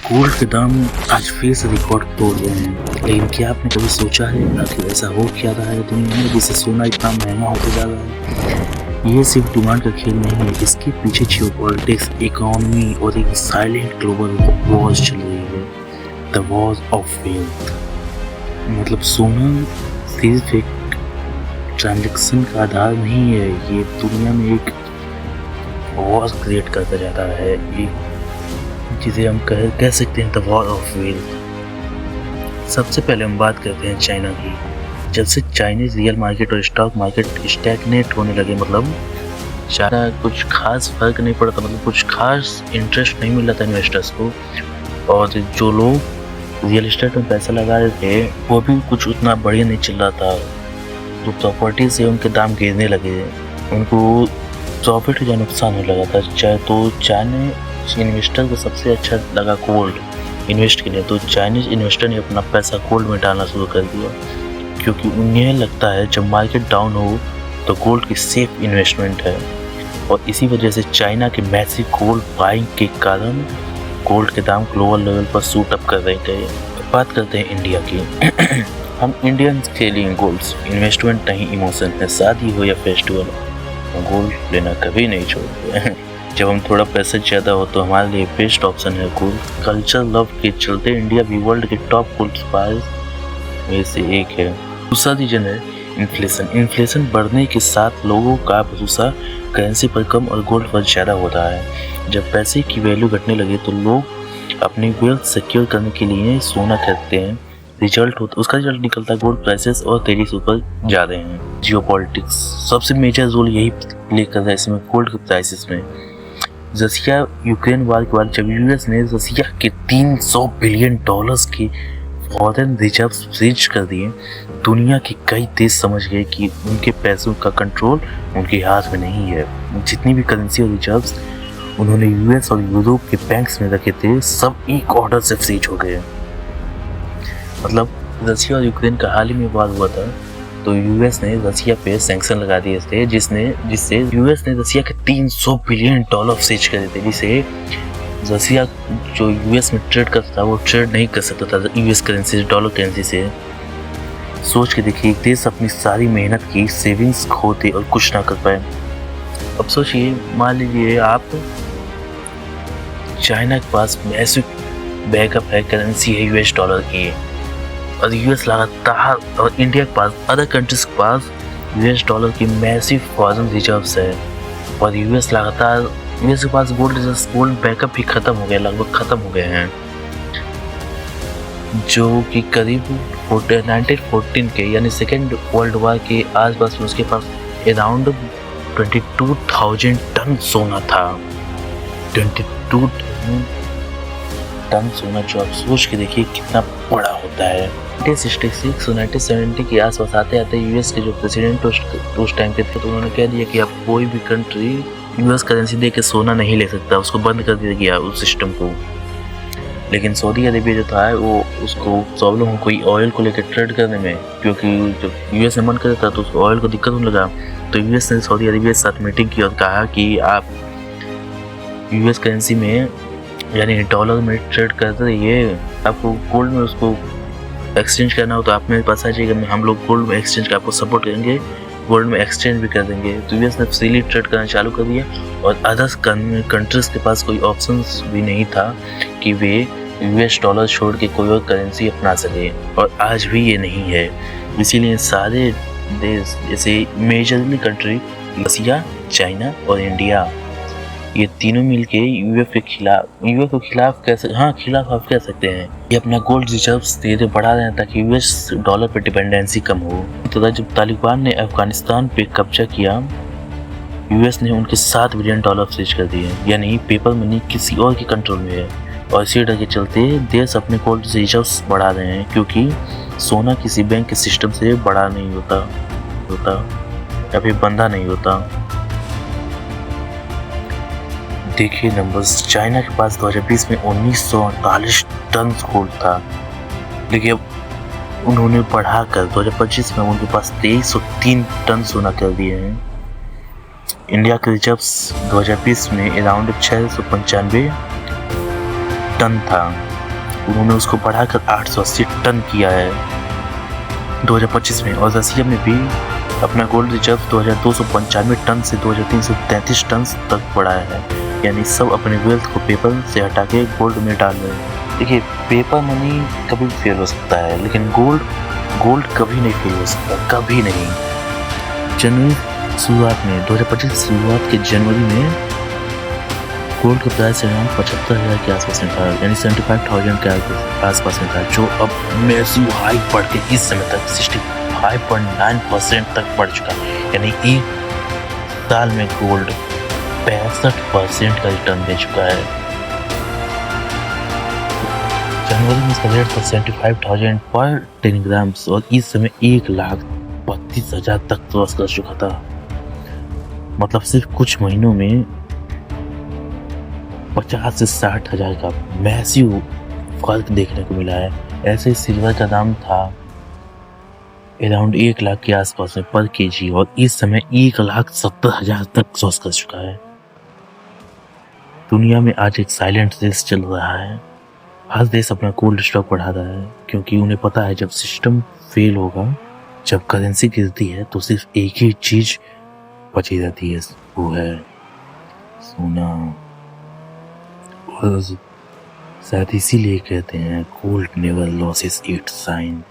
Gold के दाम आज फिर से रिकॉर्ड तोड़ रहे हैं, लेकिन क्या आपने कभी सोचा है आखिर ऐसा हो क्या रहा है दुनिया में जिससे सोना इतना महंगा होता जा रहा है? ये सिर्फ डिमांड का खेल नहीं है, इसके पीछे जियोपॉलिटिक्स, इकोनॉमी और एक साइलेंट ग्लोबल वॉर चल रही है, द वॉर ऑफ वेल्थ। मतलब सोना सिर्फ एक ट्रांजैक्शन का आधार नहीं है, ये दुनिया में एक वॉर क्रिएट करता जा रहा है, एक जिसे हम कह सकते हैं द वॉर ऑफ वेल्थ। सबसे पहले हम बात करते हैं चाइना की। जब से चाइनीज रियल मार्केट और स्टॉक मार्केट स्टैग्नेट होने लगे, मतलब चाइना कुछ खास फर्क नहीं पड़ता, मतलब कुछ खास इंटरेस्ट नहीं मिल रहा था इन्वेस्टर्स को, और जो लोग रियल एस्टेट में पैसा लगा रहे थे वो भी कुछ उतना बढ़िया नहीं चल रहा था। जो प्रॉपर्टीज है उनके दाम गिरने लगे, उनको प्रॉफिट या नुकसान होने लगा था। चाहे तो चाइना इन्वेस्टर को सबसे अच्छा लगा गोल्ड इन्वेस्ट के लिए, तो चाइनीज इन्वेस्टर ने अपना पैसा गोल्ड में डालना शुरू कर दिया, क्योंकि उन्हें लगता है जब मार्केट डाउन हो तो गोल्ड की सेफ इन्वेस्टमेंट है। और इसी वजह से चाइना के मैसिव गोल्ड बाइंग के कारण गोल्ड के दाम ग्लोबल लेवल पर शूट अप कर रहे थे। बात करते हैं इंडिया की। हम इंडियंस के लिए गोल्ड इन्वेस्टमेंट नहीं इमोशन है, शादी हो या फेस्टिवल, गोल्ड लेना कभी नहीं छोड़ते। जब हम थोड़ा पैसा ज़्यादा हो तो हमारे लिए बेस्ट ऑप्शन है गोल्ड। कल्चर लव के चलते इंडिया भी वर्ल्ड के टॉप गोल्ड स्पायर्स में से एक है। दूसरा रीजन है इन्फ्लेशन। इन्फ्लेशन बढ़ने के साथ लोगों का भरोसा करेंसी पर कम और गोल्ड पर ज़्यादा हो रहा है। जब पैसे की वैल्यू घटने लगे तो लोग अपनी वेल्थ सिक्योर करने के लिए सोना खरीदते हैं। उसका रिजल्ट निकलता है गोल्ड प्राइसेस और तेजी से ऊपर जा रहे हैं। जियोपॉलिटिक्स सबसे मेजर रोल यही प्ले कर रहा है इसमें, गोल्ड के प्राइसेस में। रसिया यूक्रेन वार के बाद जब यूएस ने रसिया के $300 बिलियन के फॉरेन रिजर्व फ्रीज कर दिए, दुनिया के कई देश समझ गए कि उनके पैसों का कंट्रोल उनके हाथ में नहीं है। जितनी भी करेंसी और रिजर्व्स उन्होंने यूएस और यूरोप के बैंक्स में रखे थे, सब एक ऑर्डर से फ्रीज हो गए। मतलब रसिया और यूक्रेन का हाल ही में वार हुआ था, तो यूएस ने रसिया पे सैंक्शन लगा दिए थे, जिससे यूएस ने रसिया के $300 बिलियन फ्रीज कर दिए थे, जिसे रसिया जो यूएस में ट्रेड करता था वो ट्रेड नहीं कर सकता था यूएस करेंसी से, डॉलर करेंसी से। सोच के देखिए, एक देश अपनी सारी मेहनत की सेविंग्स खो दे और कुछ ना कर पाए। अब सोचिए, मान लीजिए आप चाइना के पास ऐसे बैकअप है, करेंसी है यूएस डॉलर की, और यूएस लगातार, और इंडिया के पास, अदर कंट्रीज के पास यूएस डॉलर की मैसिव फॉरेन रिजर्व्स है, और यूएस के पास गोल्ड बैकअप भी खत्म हो गया, लगभग खत्म हो गए हैं, जो कि करीब 1914 के यानी सेकेंड वर्ल्ड वॉर के आसपास में उसके पास अराउंड 22,000 टन सोना था। 22 टन सोना, जो आप सोच के देखिए कितना बड़ा होता है। 1966 और 1970 के आसपास आते आते यूएस के जो प्रेसिडेंट उस टाइम के थे, तो उन्होंने कह दिया कि अब कोई भी कंट्री यूएस करेंसी दे के सोना नहीं ले सकता, उसको बंद कर दिया गया उस सिस्टम को। लेकिन सऊदी अरेबिया जो था वो, उसको प्रॉब्लम हो कोई ऑयल को लेकर ट्रेड करने में, क्योंकि जब यूएस ने मन कर था तो उसको ऑयल को दिक्कत होने लगा, तो यूएस ने सऊदी अरेबिया के साथ मीटिंग की और कहा कि आप यूएस करेंसी में यानी डॉलर में ट्रेड करते रहिए, आपको गोल्ड में उसको एक्सचेंज करना हो तो आप मेरे पास आ जाइएगा, हम लोग गोल्ड में एक्सचेंज का आपको सपोर्ट करेंगे, गोल्ड में एक्सचेंज भी कर देंगे। तो यूएस ने फ्रीली ट्रेड करना चालू कर दिया, और अदर्स कंट्रीज के पास कोई ऑप्शंस भी नहीं था कि वे यूएस डॉलर छोड़ के कोई और करेंसी अपना सके, और आज भी ये नहीं है। इसीलिए सारे देश, जैसे मेजरली कंट्री रसिया, चाइना और इंडिया, ये तीनों मिलके यूएस के खिलाफ खिलाफ आप कह सकते हैं, ये अपना गोल्ड रिजर्व्स धीरे बढ़ा रहे हैं ताकि यूएस डॉलर पर डिपेंडेंसी कम हो। तो जब तालिबान ने अफगानिस्तान पे कब्जा किया, यूएस ने उनके $7 बिलियन फ्रीज कर दिए, यानी पेपर मनी किसी और के कंट्रोल में है। और इसी डर के चलते देश अपने गोल्ड रिजर्व्स बढ़ा रहे हैं, क्योंकि सोना किसी बैंक के सिस्टम से बड़ा नहीं होता या फिर बंधा नहीं होता। देखिए नंबर्स, चाइना के पास 2020 में 1948 टन गोल्ड था, लेकिन अब उन्होंने बढ़ाकर 2025 में उनके पास 2303 टन सोना कर दिए हैं। इंडिया के रिजर्व्स 2020 में अराउंड 695 टन था। उन्होंने उसको बढ़ाकर 880 टन किया है 2025 में, और रसिया में भी अपना गोल्ड रिजर्व 2295 टन से 2333 टन तक बढ़ाया है। यानी सब अपने वेल्थ को पेपर से हटा के गोल्ड में डाल रहे हैं। देखिए, पेपर मनी कभी फेल हो सकता है, लेकिन गोल्ड कभी नहीं फेल हो सकता, कभी नहीं। जनवरी शुरुआत में 2025 शुरुआत के जनवरी में गोल्ड का प्राइस अराउंड 75,000 के आसपास में था, यानी 75,000 के आसपास में था, जो अब मैसिव हाई बढ़ के इस समय तक 65.9% तक बढ़ चुका है। यानी एक साल में गोल्ड 65% का रिटर्न दे चुका है। जनवरी में इसका रेट था 75,000 पर 10 ग्राम्स, और इस समय 1,32,000 तक क्रॉस कर चुका था। मतलब सिर्फ कुछ महीनों में 50 से 60,000 का मैसिव फर्क देखने को मिला है। ऐसे ही सिल्वर का दाम था अराउंड 1 लाख के आसपास में पर केजी, और इस समय 1,70,000 तक क्रॉस कर चुका है। दुनिया में आज एक साइलेंट रेस चल रहा है। हर देश अपना गोल्ड स्टॉक बढ़ा रहा है, क्योंकि उन्हें पता है जब सिस्टम फेल होगा, जब करेंसी गिरती है, तो सिर्फ एक ही चीज बची रहती है, वो है सोना। और शायद इसीलिए कहते हैं gold never losses it's shine.